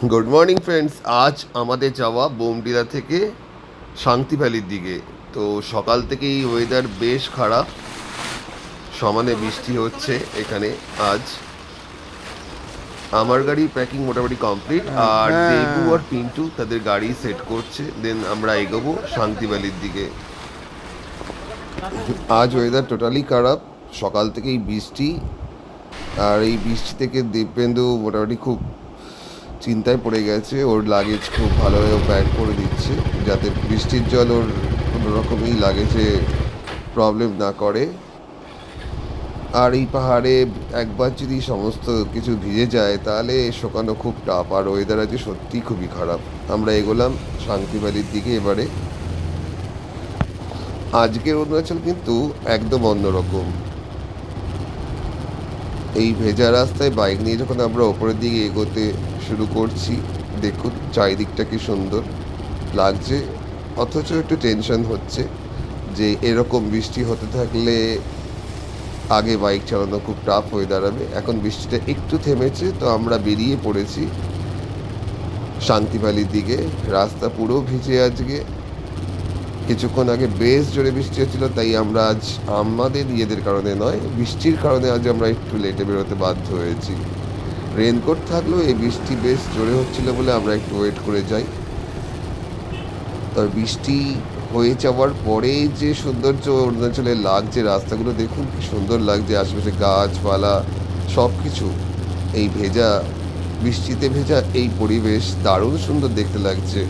Good morning friends. আজ আমাদের যাওয়া বোমডিলা থেকে শান্তি ভ্যালির দিকে। তো সকাল থেকেই ওয়েদার বেশ খারাপ, সমানে বৃষ্টি হচ্ছে এখানে। আজ আমার গাড়ি প্যাকিং মোটামুটি কমপ্লিট, আর দেবু আর পিন্টু তাদের গাড়ি সেট করছে। দেন আমরা এগোবো শান্তি ভ্যালির দিকে। আজ ওয়েদার টোটালি খারাপ, সকাল থেকেই বৃষ্টি। আর এই বৃষ্টি থেকে দীপেন্দু মোটামুটি খুব চিন্তায় পড়ে গেছে। ওর লাগেজ খুব ভালোভাবে প্যাক করে দিচ্ছে, যাতে বৃষ্টির জল ওর কোনো রকমই লাগেজে প্রবলেম না করে। আর এই পাহাড়ে একবার যদি সমস্ত কিছু ভিজে যায় তাহলে শোকানো খুব টাফ। আর ওয়েদার আজকে সত্যিই খুবই খারাপ। আমরা এগোলাম শান্তি ভ্যালির দিকে এবারে। আজকের অরুণাচল কিন্তু একদম অন্যরকম। এই ভেজা রাস্তায় বাইক নিয়ে যখন আমরা ওপরের দিকে এগোতে শুরু করছি, দেখুন চারিদিকটা কি সুন্দর লাগছে। অথচ একটু টেনশন হচ্ছে যে এরকম বৃষ্টি হতে থাকলে আগে বাইক চালানো খুব টাফ হয়ে দাঁড়াবে। এখন বৃষ্টিটা একটু থেমেছে, তো আমরা বেরিয়ে পড়েছি শান্তি ভ্যালির দিকে। রাস্তা পুরো ভিজে আজকে। কিছুক্ষণ আগে বেশ জোরে বৃষ্টি হচ্ছিল, তাই আমরা আজ আমাদের নিজেদের কারণে নয়, বৃষ্টির কারণে আজ আমরা একটু লেটে বেরোতে বাধ্য হয়েছি। রেনকোট থাকলেও এই বৃষ্টি বেশ জোরে হচ্ছিল বলে আমরা একটু ওয়েট করে যাই। তবে বৃষ্টি হয়ে যাওয়ার পরে যে সৌন্দর্য অরুণাচলে লাগছে, রাস্তাগুলো দেখুন কি সুন্দর লাগছে, আশেপাশে গাছপালা সব কিছু। এই ভেজা বৃষ্টিতে ভেজা এই পরিবেশ দারুণ সুন্দর দেখতে লাগছে।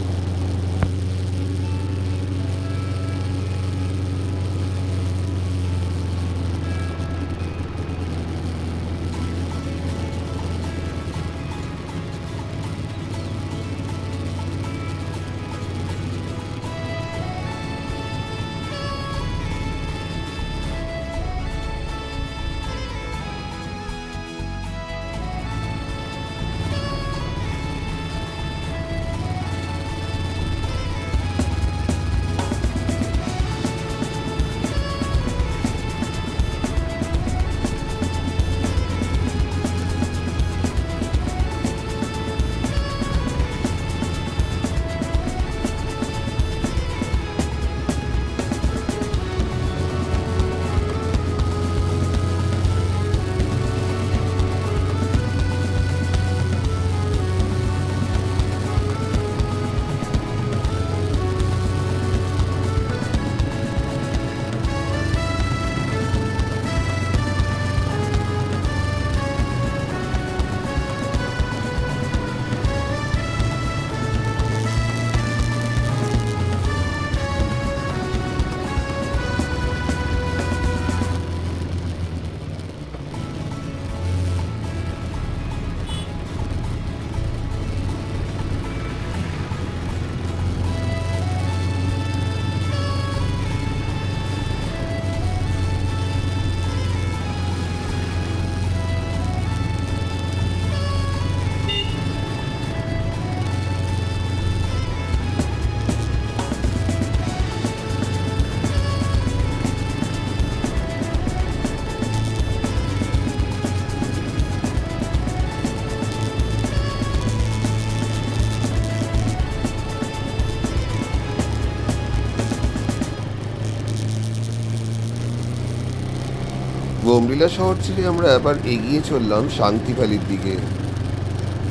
বোমডিলা শহর থেকে আমরা এবার এগিয়ে চললাম শান্তি ভ্যালির দিকে।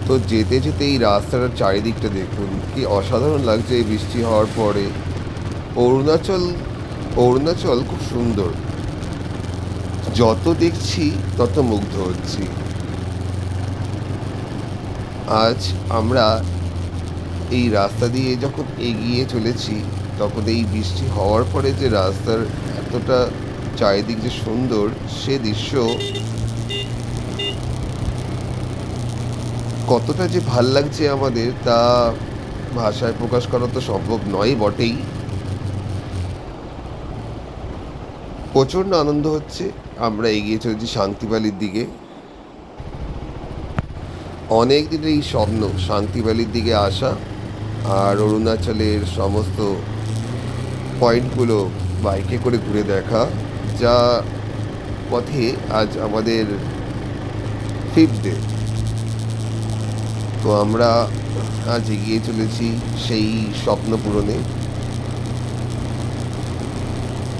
তো যেতে যেতে এই রাস্তাটার চারিদিকটা দেখুন কি অসাধারণ লাগছে এই বৃষ্টি হওয়ার পরে। অরুণাচল অরুণাচল খুব সুন্দর, যত দেখছি তত মুগ্ধ হচ্ছি। আজ আমরা এই রাস্তা দিয়ে যখন এগিয়ে চলেছি, তখন এই বৃষ্টি হওয়ার পরে যে রাস্তার এতটা চারিদিক যে সুন্দর, সে দৃশ্য কতটা যে ভাল লাগছে আমাদের, তা ভাষায় প্রকাশ করা তো সম্ভব নয় বটেই। প্রচণ্ড আনন্দ হচ্ছে। আমরা এগিয়ে চলেছি শান্তি ভ্যালির দিকে। অনেক দিনের এই স্বপ্ন শান্তি ভ্যালির দিকে আসা, আর অরুণাচলের সমস্ত পয়েন্টগুলো বাইকে করে ঘুরে দেখা। যা পথে আজ আমাদের ফিফথ ডে। তো আমরা আজ এগিয়ে চলেছি সেই স্বপ্ন পূরণে।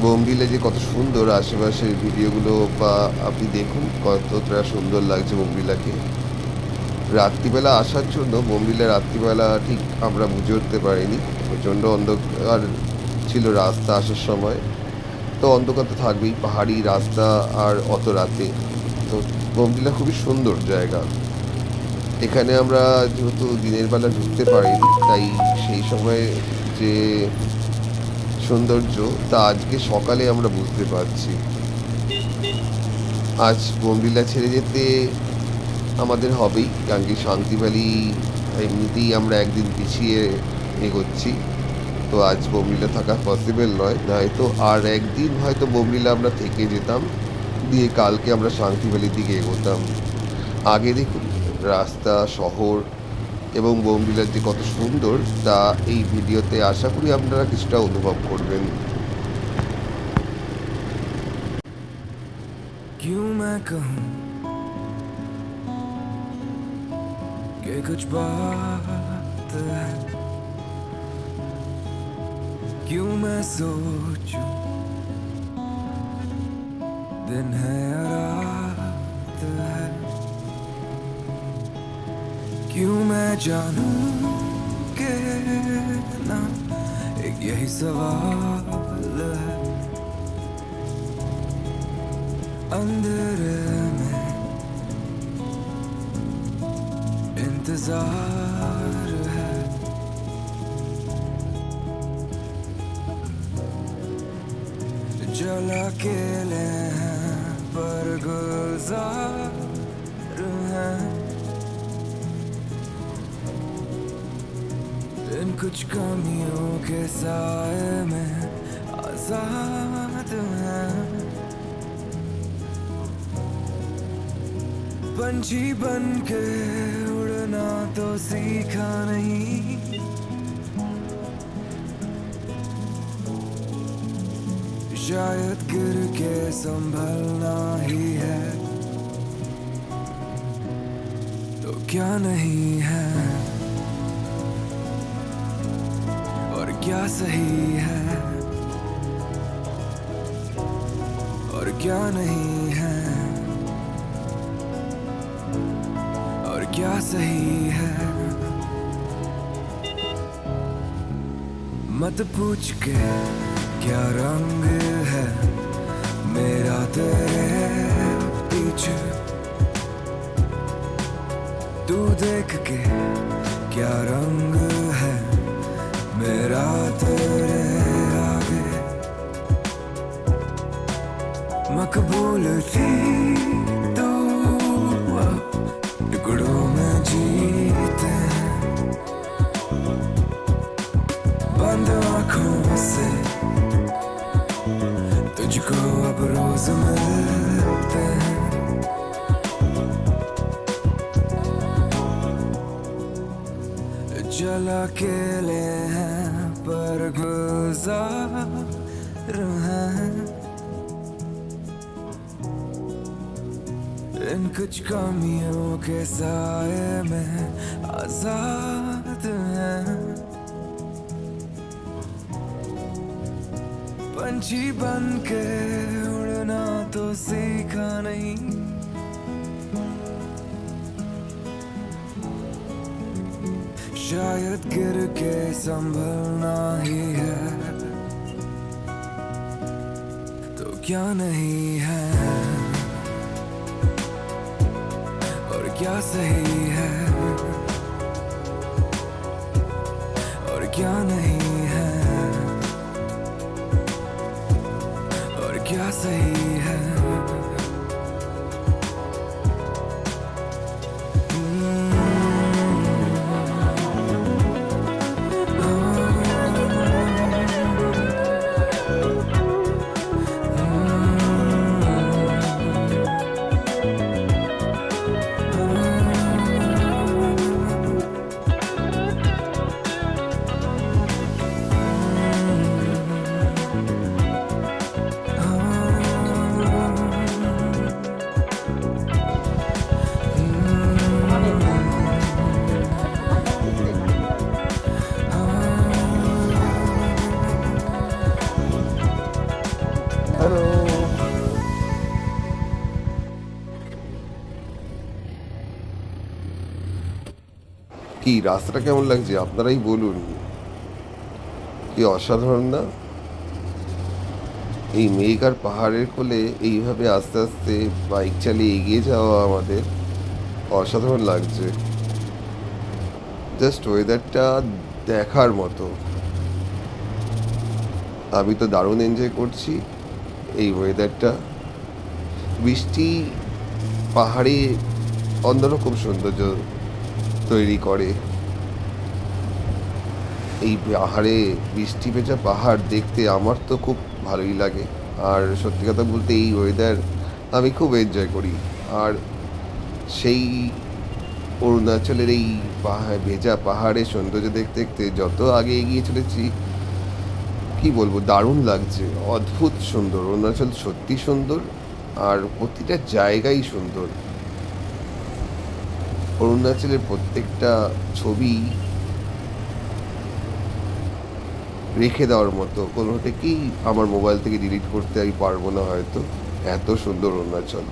বোমডিলে যে কত সুন্দর আশেপাশের ভিডিওগুলো বা আপনি দেখুন কতটা সুন্দর লাগছে বোমডিলাকে। রাত্রিবেলা আসার জন্য বোমডিলা রাত্রিবেলা ঠিক আমরা বুঝে উঠতে পারিনি, প্রচণ্ড অন্ধকার ছিল রাস্তা আসার সময়। তো অন্ধকার তো থাকবেই, পাহাড়ি রাস্তা আর অত রাতে। তো বোমডিলা খুবই সুন্দর জায়গা। এখানে আমরা যেহেতু দিনের বেলা ঢুকতে পারিনি, তাই সেই সময় যে সৌন্দর্য তা আজকে সকালে আমরা বুঝতে পারছি। আজ বোমডিলা ছেড়ে যেতে আমাদের হবেই, কারণ কি শান্তি ভ্যালি এমনিতেই আমরা একদিন পিছিয়ে এগোচ্ছি। তো আজ বোমডিলা থাকা পসিবল নয়, নয়তো আর একদিন হয়তো বোমডিলা আমরা থেকে যেতাম, দিয়ে কালকে আমরা শান্তি ভ্যালির দিকে এগোতাম। আগে দেখুন রাস্তা, শহর এবং বোমডিলার যে কত সুন্দর তা এই ভিডিওতে আশা করি আপনারা কিছুটা অনুভব করবেন। क्यों मैं कहूँ कि कुछ बात है, क्यों मैं सोचूं दिन है या रात है, क्यों मैं जानूं के ना एक यही सवाल है। अंदर में इंतजार है, जला अकेले हैं पर गुलजार हैं, इन कुछ कमियों के साए में आजाद हैं। पंछी बन के उड़ना तो सीखा नहीं, शायद गिर के संभलना ही है, तो क्या नहीं है और क्या सही है और क्या नहीं है और क्या सही है। मत पूछ के क्या रंग है मेरा तेरे पीछे, तू देख के क्या रंग है मेरा तेरे आगे। मकबूल थी तू अब टुकड़ों में जीते हैं, बंद आँखों से तुझको अब रोज मिलते हैं। जला अकेले हैं पर गुजार हैं, इन कुछ कमियों के साए में आजाद हैं। पंछी बन के उड़ना तो सीखा नहीं, शायद गिर के संभलना ही है, तो क्या नहीं है और क्या सही है और क्या नहीं है और क्या सही है। কি রাস্তাটা কেমন লাগছে আপনারাই বলুন। কি অসাধারণ না? এই মেঘ আর পাহাড়ের কোলে এইভাবে আস্তে আস্তে বাইক চালিয়ে এগিয়ে যাওয়া আমাদের অসাধারণ লাগছে। জাস্ট ওয়েদারটা দেখার মতো। আমি তো দারুণ এনজয় করছি এই ওয়েদারটা। বৃষ্টি পাহাড়ে অন্যরকম সৌন্দর্য তৈরি করে। এই পাহাড়ে বৃষ্টি ভেজা পাহাড় দেখতে আমার তো খুব ভালোই লাগে। আর সত্যি কথা বলতে এই ওয়েদার আমি খুব এনজয় করি। আর সেই অরুণাচলের এই পাহাড় ভেজা পাহাড়ের সৌন্দর্য দেখতে দেখতে যত আগে এগিয়ে চলেছি, কি বলবো, দারুণ লাগছে। অদ্ভুত সুন্দর অরুণাচল, সত্যি সুন্দর। আর প্রতিটা জায়গাই সুন্দর। অরুণাচলের প্রত্যেকটা ছবি রেখে দেওয়ার মতো। কোনোটাকেই আমার মোবাইল থেকে ডিলিট করতে আমি পারবো না হয়তো, এত সুন্দর অরুণাচল।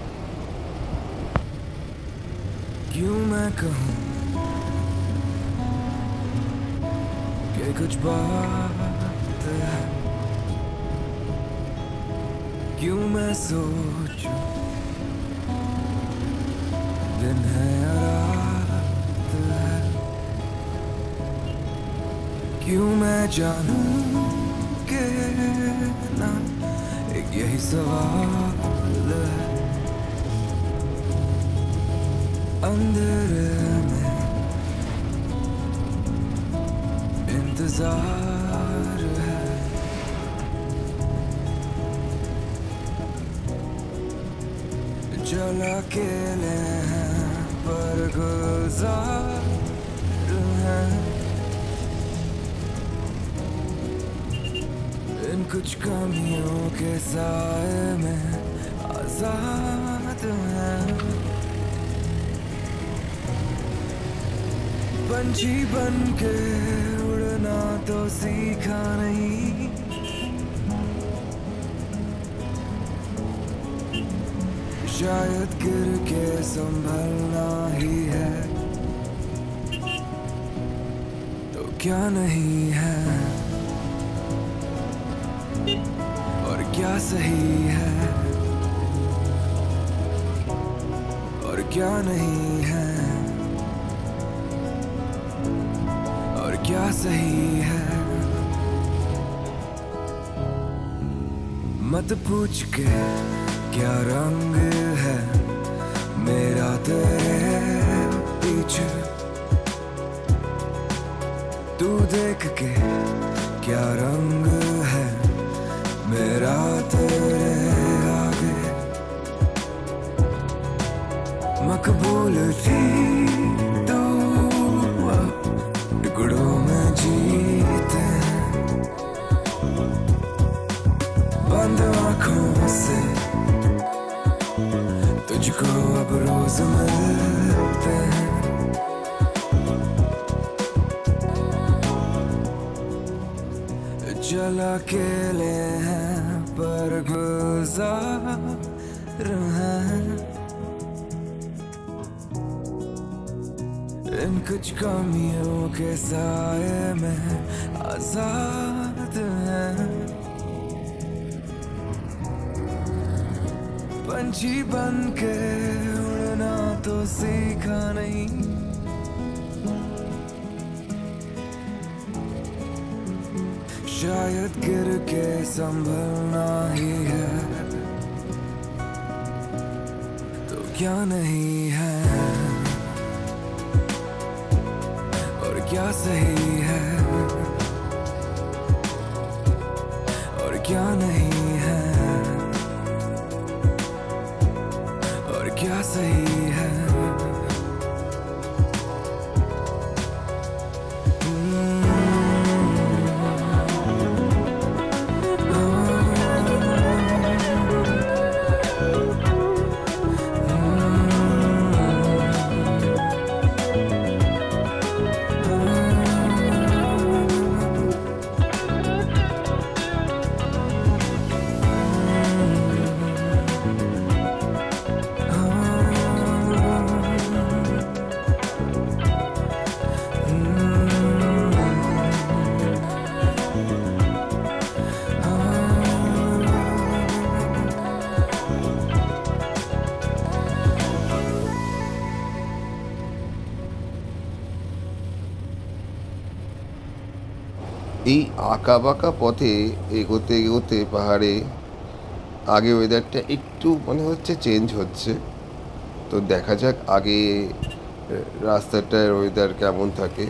क्यों मैं कहूँ कि कुछ बात है, क्यों मैं सोचूं दिन है या रात है, क्यों मैं जानूं कि ना एक यही सवाल है अंदर में इंतजार है। चल अकेले हैं पर गुजार हैं, इन कुछ कमियों के साए में आजाद हैं। पंछी बन के उड़ना तो सीखा नहीं, शायद गिर के संभलना ही है, तो क्या नहीं है और क्या सही है और क्या नहीं है और क्या सही है। मत पूछ के क्या रंग है मेरा तेरे पीछे, तू देख के क्या रंग है मेरा तेरे आगे। मकबूल थी तू टुकड़ों में जीते हैं, बंद आँखों से तुझको अब रोज मिलते हैं। चल अकेले हैं पर गुजार हैं, इन कुछ कमियों के साए में आजाद हैं। पंछी बन के उड़ना तो सीखा नहीं, शायद गिर के संभलना ही है, तो क्या नहीं है और क्या सही है और क्या नहीं है और क्या सही है। এই আঁকা বাঁকা পথে এগোতে এগোতে পাহাড়ে আগে ওয়েদারটা একটু মনে হচ্ছে চেঞ্জ হচ্ছে। তো দেখা যাক আগে রাস্তাটার ওয়েদার কেমন থাকে।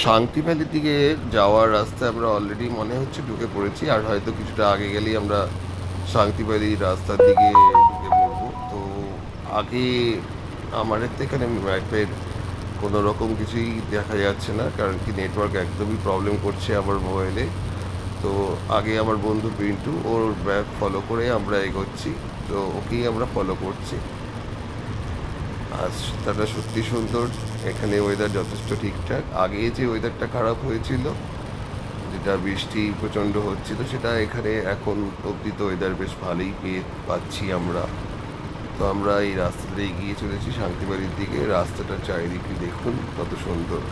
শান্তি ভ্যালির দিকে যাওয়ার রাস্তায় আমরা অলরেডি মনে হচ্ছে ঢুকে পড়েছি, আর হয়তো কিছুটা আগে গেলেই আমরা শান্তি ভ্যালির রাস্তার দিকে ঢুকে পড়বো। তো আগে আমাদের তো এখানে ম্যাপের কোনো রকম কিছুই দেখা যাচ্ছে না, কারণ কি নেটওয়ার্ক একদমই প্রবলেম করছে আমার মোবাইলে। তো আগে আমার বন্ধু পিন্টু ওর ম্যাপ ফলো করে আমরা এগোচ্ছি, তো ওকেই আমরা ফলো করছি। আর তাটা সত্যি সুন্দর, এখানে ওয়েদার যথেষ্ট ঠিকঠাক। আগে যে ওয়েদারটা খারাপ হয়েছিল, যেটা বৃষ্টি প্রচণ্ড হচ্ছিল, সেটা এখানে এখন অবধি তো ওয়েদার বেশ ভালোই পেয়ে পাচ্ছি আমরা। তো আমরা এই রাস্তাটা এগিয়ে চলেছি শান্তিবাড়ির দিকে। রাস্তাটার চারিদিকে দেখুন কত সুন্দর।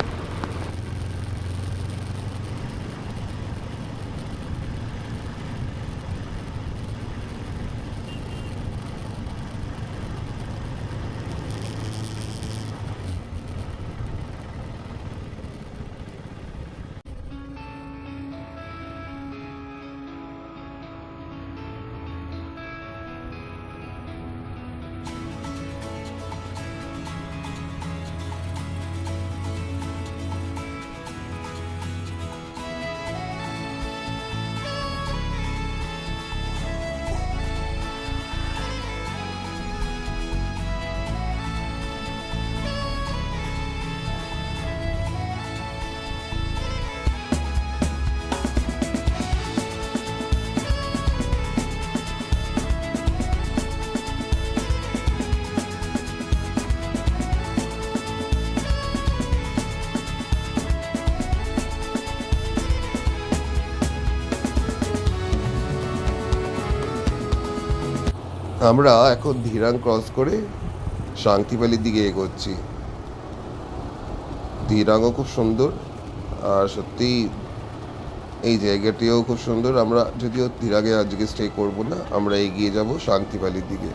আমরা এখন ধীরাং ক্রস করে শান্তিপালির দিকে এগোচ্ছি। ধীরাংও খুব সুন্দর, আর সত্যি এই জায়গাটিও খুব সুন্দর। আমরা যদিও ধীরাঙে আজকে স্টে করব না, আমরা এগিয়ে যাব শান্তিপালির দিকে।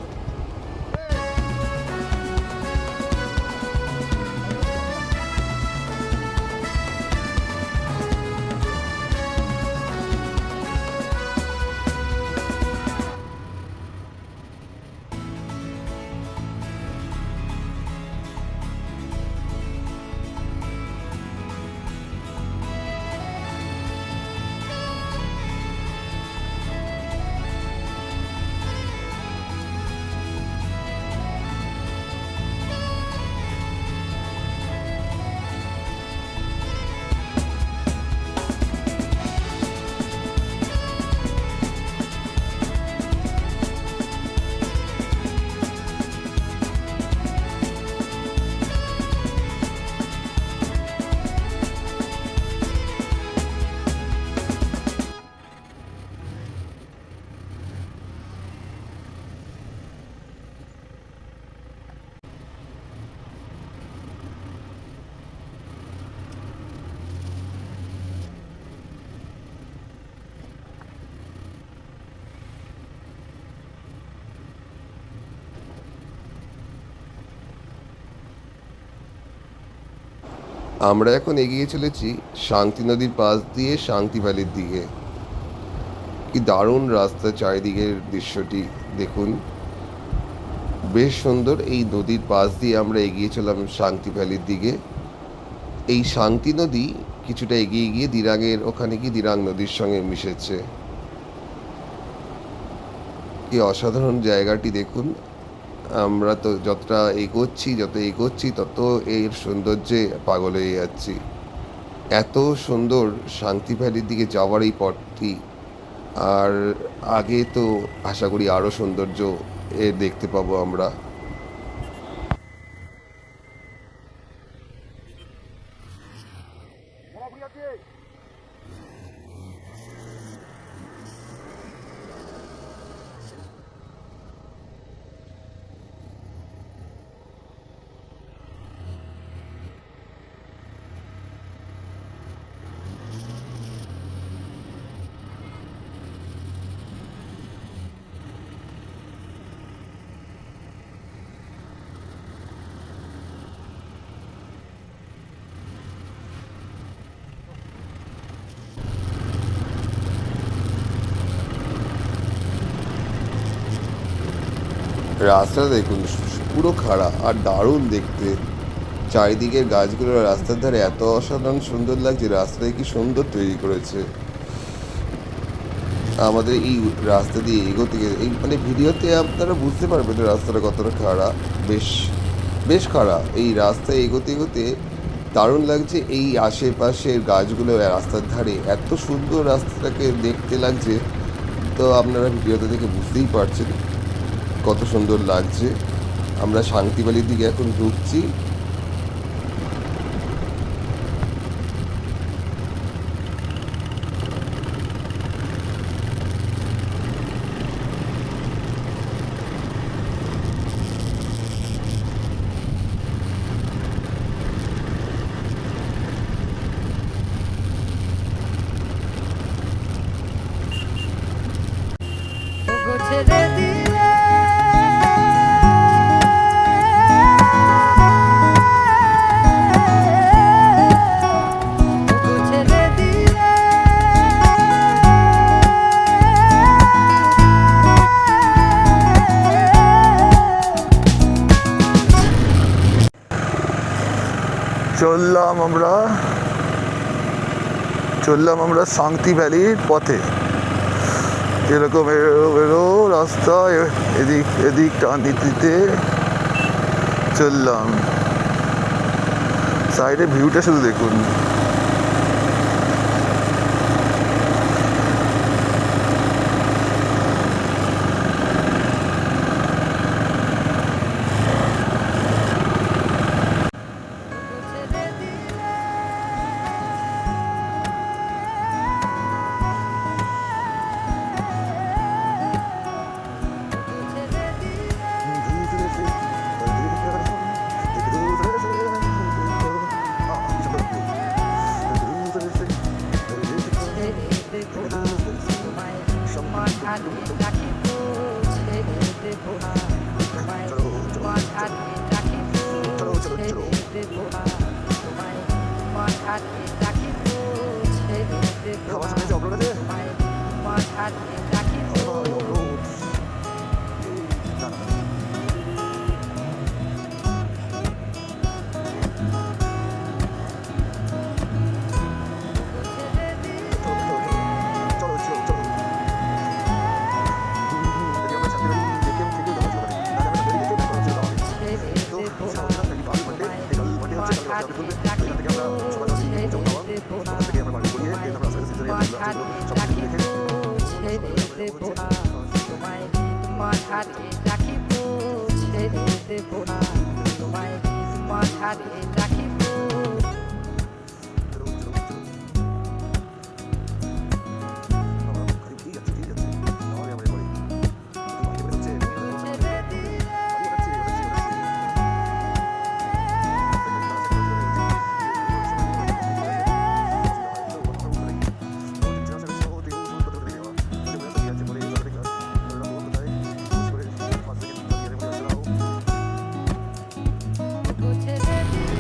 আমরা এখন এগিয়ে চলেছি শান্তি নদীর পাশ দিয়ে শান্তি ভ্যালির দিকে। কি দারুণ রাস্তা, চারিদিকের দৃশ্যটি দেখুন, বেশ সুন্দর। এই নদীর পাশ দিয়ে আমরা এগিয়ে চললাম শান্তি ভ্যালির দিকে। এই শান্তি নদী কিছুটা এগিয়ে গিয়ে দিরাঙের ওখানে গিয়ে দিরাং নদীর সঙ্গে মিশেছে। কি অসাধারণ জায়গাটি দেখুন। আমরা তো যত এগোচ্ছি তত এর সৌন্দর্যে পাগল হয়ে যাচ্ছি। এত সুন্দর শান্তি ভ্যালির দিকে যাওয়ার এই পথটি, আর আগে তো আশা করি আরও সৌন্দর্য দেখতে পাবো আমরা। রাস্তাটা দেখুন, পুরো খাড়া আর দারুণ দেখতে। চারিদিকের গাছগুলো রাস্তার ধারে এত অসাধারণ সুন্দর লাগছে। রাস্তাটা কি সুন্দর তৈরি করেছে। আমাদের এই রাস্তা দিয়ে এগোতে গেলে এই মানে ভিডিওতে আপনারা বুঝতে পারবেন রাস্তাটা কতটা খাড়া। বেশ বেশ খাড়া। এই রাস্তায় এগোতে এগোতে দারুণ লাগছে। এই আশেপাশের গাছগুলো রাস্তার ধারে এত সুন্দর রাস্তাটাকে দেখতে লাগছে। তো আপনারা ভিডিওতে দেখে বুঝতেই পারছেন কত সুন্দর লাগছে। আমরা শান্তিবালির দিকে এখন ঢুকছি। ওগো ছেড়ে দিলে ওগো ছেড়ে দিলে চললাম আমরা শান্তি ভ্যালির পথে। এরকম এরো রাস্তা, এদিক টান দিতে চললাম। সাইডে ভিউটা শুধু দেখুন। ছেড়ে দিলে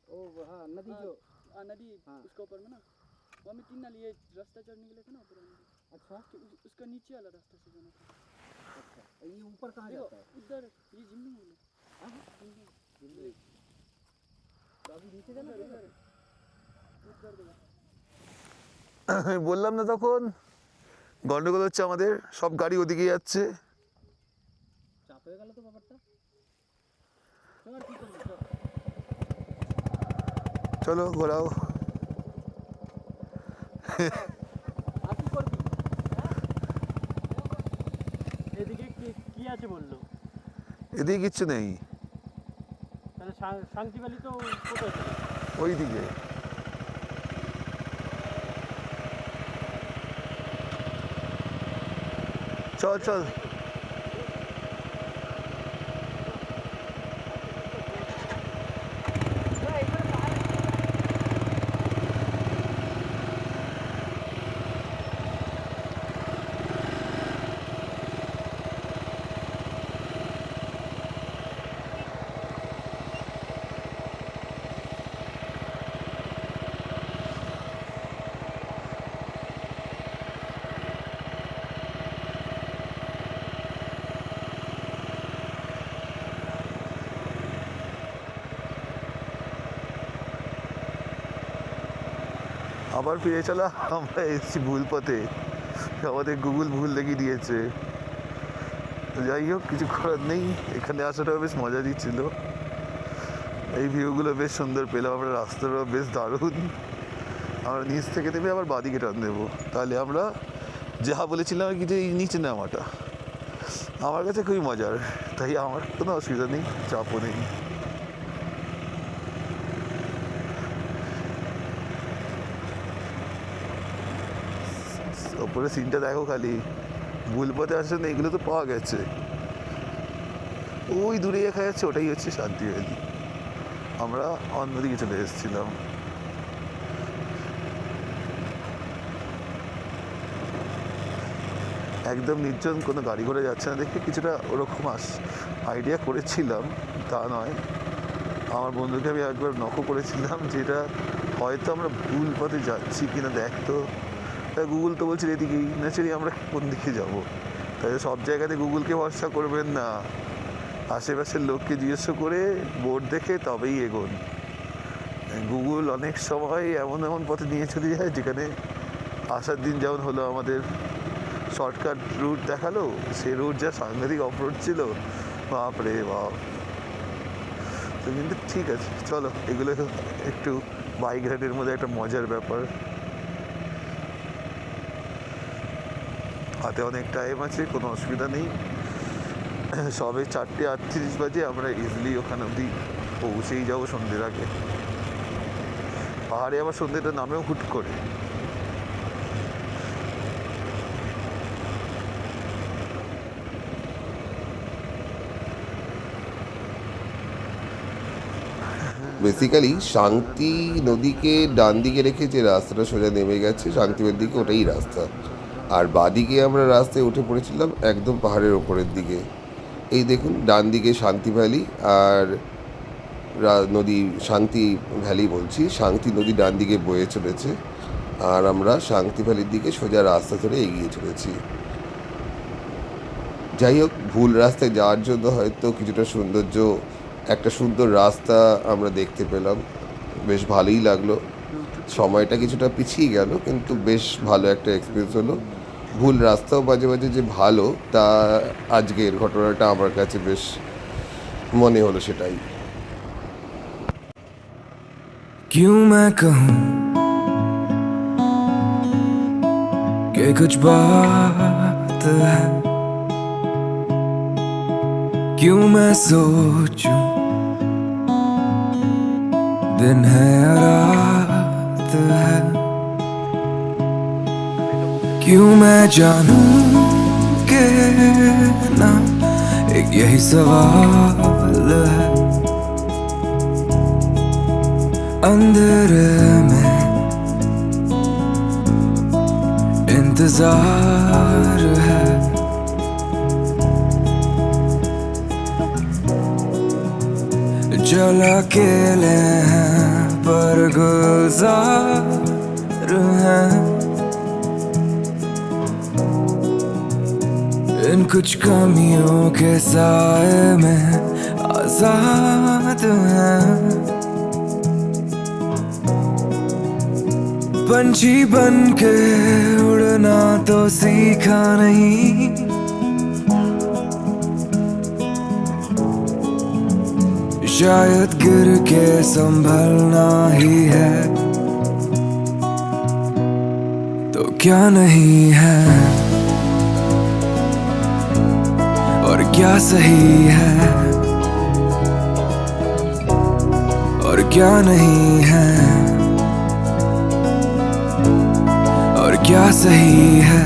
ओ हाँ नदी जो नदी हाँ। उसके ऊपर में ना वहाँ में 3 नाल ये रास्ता चढ़ने के लिए था ना ऊपर अच्छा कि उसका नीचे वाला रास्ता से जाना था। अच्छा ये ऊपर कहाँ देखो जाता है उधर ये जिम्मी है हाँ जिम्मी तो अभी नीचे जाना उधर पड़ेगा? उधर देखो আমি বললাম না তখন গন্ডগোল হচ্ছে আমাদের, সব গাড়ি ওদিকে যাচ্ছে। চাপ হয়ে গেল তো ব্যাপারটা। চল আর কি করবি চল। চলো ঘোরাও। আর কি করবি এদিকে কি আছে বললো? এদিকে কিচ্ছু নেই, তাহলে শান্তি ভ্যালি তো কোথায়? ওইদিকে। চল চল। আবার ফিরে চলা, আমরা এসেছি ভুল পথে, আমাদের গুগল ভুল দেখিয়ে দিয়েছে। যাই হোক কিছু করার নেই, এখানে আসাটাও বেশ মজা দিচ্ছিল, এই ভিউগুলো বেশ সুন্দর পেলাম আমরা, রাস্তাটাও বেশ দারুণ। আমরা নিচ থেকে নেমে আবার বাদিকে টান দেবো, তাহলে আমরা যা বলেছিলাম আর কি যে এই নিচে নামাটা আমার কাছে খুবই মজার, তাই আমার কোনো অসুবিধা নেই, চাপও নেই। ওপরে সিনটা দেখো খালি, ভুল পথে আসলে না, এগুলো তো পাওয়া গেছে। ওই দূরে দেখা যাচ্ছে, ওটাই হচ্ছে শান্তি ভ্যালি। আমরা অন্যদিকে চলে এসেছিলাম। একদম নির্জন, কোনো গাড়ি ঘোড়া যাচ্ছে না দেখে কিছুটা ওরকম আইডিয়া করেছিলাম, তা নয়। আমার বন্ধুকে আমি একবার নকও করেছিলাম যে এটা হয়তো আমরা ভুল পথে যাচ্ছি কিনা দেখতো। তাই গুগল তো বলছিল এদিকেই, ন্যাচারালি আমরা কোন দিকে যাব। তাই সব জায়গাতে গুগলকে ভরসা করবেন না, আশেপাশের লোককে জিজ্ঞেস করে বোর্ড দেখে তবেই এগোন। গুগল অনেক সময় এমন এমন পথে নিয়ে চলে যায় যেখানে আসার দিন যেমন হলো, আমাদের শর্টকাট রুট দেখালো, সেই রুট যা সাংঘাতিক অফরোড ছিল, বাপরে বাপ। তো কিন্তু ঠিক আছে, চলো এগুলো একটু বাইক রাইডের মধ্যে একটা মজার ব্যাপার। হাতে অনেক টাইম আছে, কোনো অসুবিধা নেই। সবে 4:38 বাজে, আমরা ইজিলি ওখানে অবধি পৌঁছেই যাবো সন্ধ্যের আগে। পাহাড়ে আবার সন্ধ্যেটা নামেও হুট করে। বেসিক্যালি শান্তি নদীকে ডান দিকে রেখে যে রাস্তাটা সোজা নেমে গেছে শান্তিবের দিকে, ওটাই রাস্তা। আর বাদিকে আমরা রাস্তায় উঠে পড়েছিলাম একদম পাহাড়ের ওপরের দিকে। এই দেখুন ডান দিকে শান্তি ভ্যালি, আর নদী শান্তি ভ্যালি বলছি, শান্তি নদী ডান দিকে বয়ে চলেছে, আর আমরা শান্তি ভ্যালির দিকে সোজা রাস্তা ধরে এগিয়ে চলেছি। যাই হোক, ভুল রাস্তায় যাওয়ার জন্য হয়তো কিছুটা সৌন্দর্য, একটা সুন্দর রাস্তা আমরা দেখতে পেলাম, বেশ ভালোই লাগলো। সময়টা কিছুটা পিছিয়ে গেল, কিন্তু বেশ ভালো একটা এক্সপিরিয়েন্স হলো। ভুল রাস্তাও মাঝে মাঝে যে ভালো, তা আজকের ঘটনাটা আমার কাছে বেশ মনে হলো সেটাই। क्यों मैं कहूँ कि कुछ बात है, क्यों मैं सोचूं दिन है या रात है, क्यों मैं जानूं के ना एक यही सवाल है। अंधेरे में इंतजार है, चल अकेले हैं गुजार हैं इन कुछ कमियों के साए में आजाद हैं पंछी बन के उड़ना तो सीखा नहीं शायद गिर के संभलना ही है तो क्या नहीं है और क्या सही है और क्या नहीं है और क्या सही है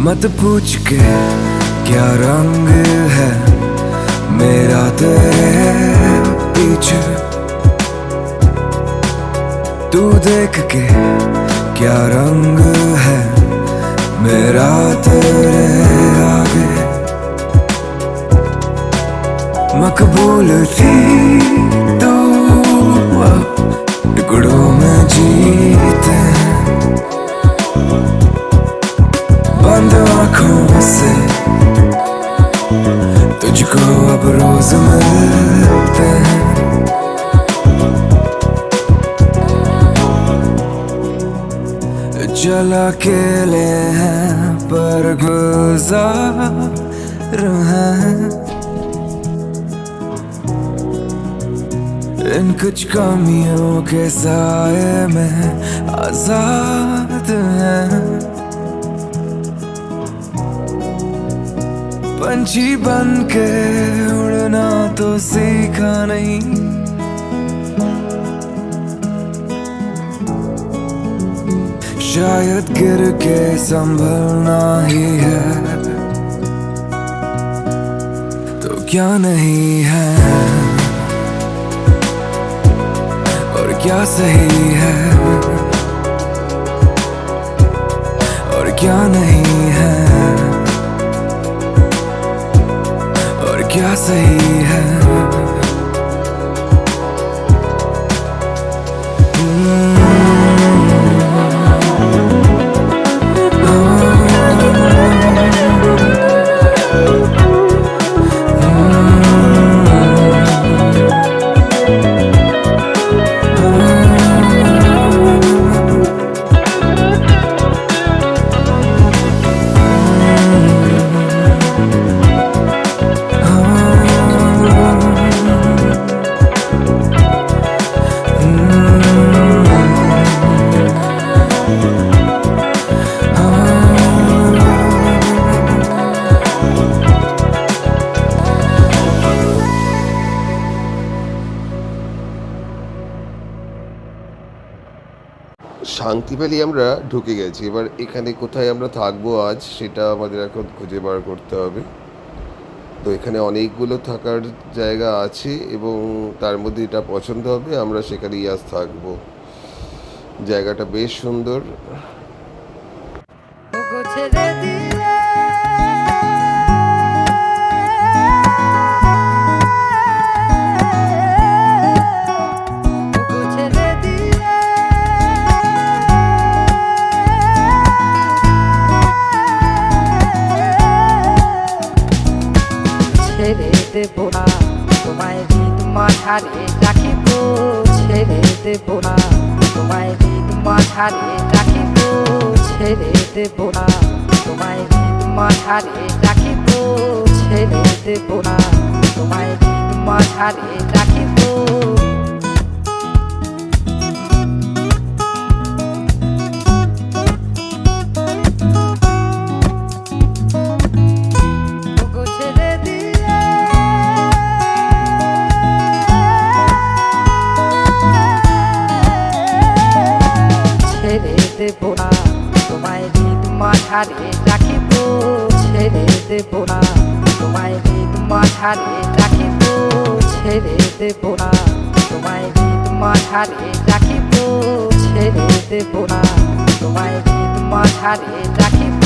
मत पूछ के क्या रंग है मेरा तेरे पीछे तू देख के क्या रंग है मेरा तेरे आगे मकबूल थी तू अब टुकड़ों में जीते हैं बंद आँखों से तुझको अब रोज मिलते हैं चल अकेले हैं पर गुजार हैं इन कुछ कमियों के साए में आजाद हैं पंछी बन के उड़ना तो सीखा नहीं शायद गिर के संभलना ही है तो क्या नहीं है और क्या सही है और क्या नहीं है क्या सही है শান্তি ভ্যালি আমরা ঢুকে গেছি এবার এখানে কোথায় আমরা থাকবো আজ সেটা আমাদের এখন খুঁজে বার করতে হবে তো এখানে অনেকগুলো থাকার জায়গা আছে এবং তার মধ্যে এটা পছন্দ হবে আমরা সেখানেই আজ থাকবো জায়গাটা বেশ সুন্দর ওগো ছেড়ে দিলে ওগো ছেড়ে দিলে ছেড়ে দেব না তোমায় দিন মাঝারে রাখিব ছেড়ে দেব না তোমায় দিন মাঝারে রাখিব ছেড়ে দেব না তোমায় দিন মাঝারে রাখিব ছেড়ে দেব না তোমায় দিন মাঝারে রাখিব ওগো ছেড়ে দিলে ছেড়ে দেব না তোমায় দিন মাঝারে রাখিব ছেড়ে দেব না তোমায় দিন মাঝারে রাখিব ছেড়ে দেব না তোমায় দিন মাঝারে রাখিব ছেড়ে দেব না তোমায় দিন মাঝারে রাখিব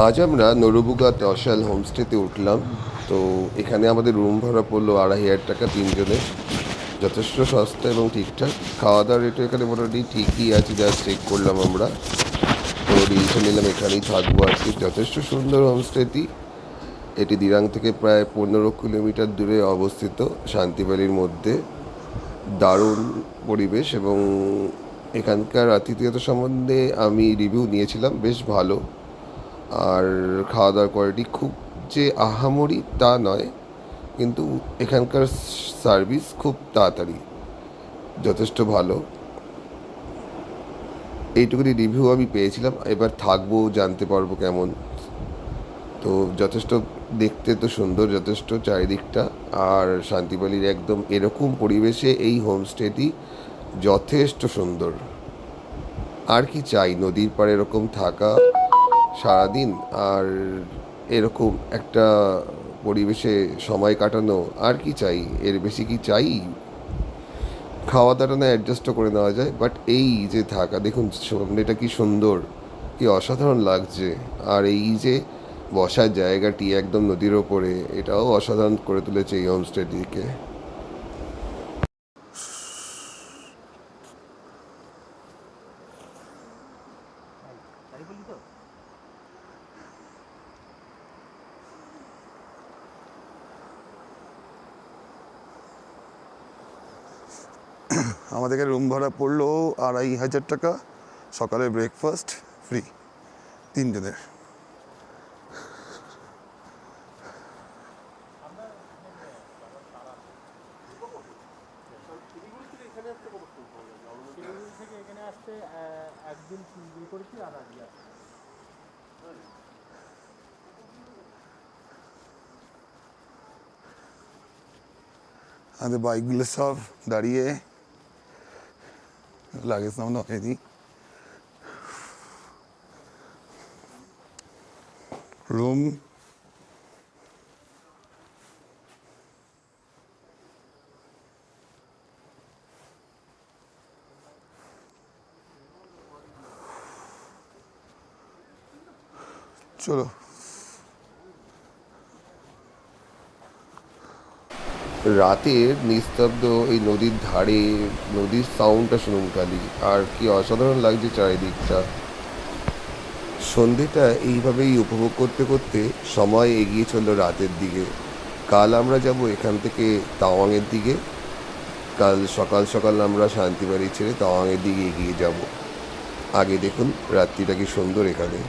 আজ আমরা নরবুগা তশাল হোমস্টেতে উঠলাম। তো এখানে আমাদের রুম ভাড়া পড়লো 2,500 টাকা তিনজনের, যথেষ্ট সস্তা এবং ঠিকঠাক। খাওয়া দাওয়ার রেটও এখানে মোটামুটি ঠিকই আছে, যা চেক করলাম আমরা। তো ডিসিশন নিলাম এখানেই থাকবো আর কি। যথেষ্ট সুন্দর হোমস্টেটি। এটি দিরাং থেকে প্রায় 15 কিলোমিটার দূরে অবস্থিত, শান্তি ভ্যালির মধ্যে। দারুণ পরিবেশ এবং এখানকার আতিথেয়তা সম্বন্ধে আমি রিভিউ নিয়েছিলাম, বেশ ভালো। আর খাওয়া দাওয়ার কোয়ালিটি খুব যে আহামরি তা নয়, কিন্তু এখানকার সার্ভিস খুব তাড়াতাড়ি, যথেষ্ট ভালো। এইটুকুনি রিভিউ আমি পেয়েছিলাম। এবার থাকবো, জানতে পারবো কেমন। তো যথেষ্ট দেখতে তো সুন্দর, যথেষ্ট চারিদিকটা। আর শান্তিবালির একদম এরকম পরিবেশে এই হোমস্টেটি যথেষ্ট সুন্দর। আর কি চাই, নদীর পাড়ে এরকম থাকা সারাদিন, আর এরকম একটা পরিবেশে সময় কাটানো, আর কি চাই, এর বেশি কি চাই? খাওয়া দাওয়া না অ্যাডজাস্টও করে নেওয়া যায়, বাট এই যে থাকা, দেখুন সামনেটা কি সুন্দর, কি অসাধারণ লাগছে। আর এই যে বসার জায়গাটি একদম নদীর ওপরে, এটাও অসাধারণ করে তুলেছে এই হোমস্টেটিকে। তাই বলি তো। আমাদেরকে রুম ভাড়া পড়লো 2,500 টাকা, সকালে ব্রেকফাস্ট ফ্রি তিনজনের। শিলিগুড়ি থেকে এখানে আসতে একদিন বিল করেছি আর আজকে আসছে। আমাদের বাইকগুলো সব দাঁড়িয়ে, লাগেজ নামানো হয়নি। রুম চলো। রাতের নিস্তব্ধ এই নদীর ধারে নদীর সাউন্ডটা শুনুন খালি, আর কি অসাধারণ লাগছে চারিদিকটা। সন্ধেটা এইভাবেই উপভোগ করতে করতে সময় এগিয়ে চললো রাতের দিকে। কাল আমরা যাব এখান থেকে তাওয়াংয়ের দিকে। কাল সকাল সকাল আমরা শান্তিবাড়ি ছেড়ে তাওয়াংয়ের দিকে এগিয়ে যাব। আগে দেখুন রাত্রিটা কি সুন্দর এখানে।